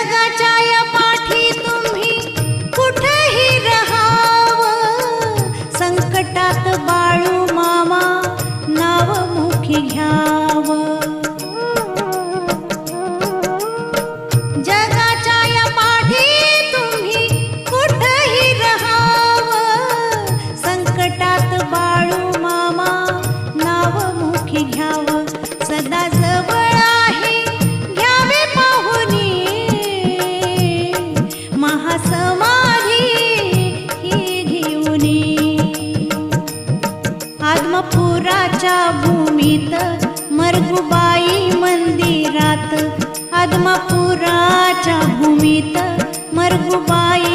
जगाच्या या पाठी तुम्ही कुठेही रहावं, संकटात बाळू मामा नाव मुखी घ्यावं. जगाच्या या पाठी तुम्ही कुठेही रहावं, संकटात बाळू मामा नाव मुखी घ्यावं. सदा जवळ आहे घ्यावे पाहुनी, महासमाधी ही घेऊनी. आदमापुराच्या भूमीत मरगुबाई मंदिरात, आदमापुराच्या भूमीत मरगुबाई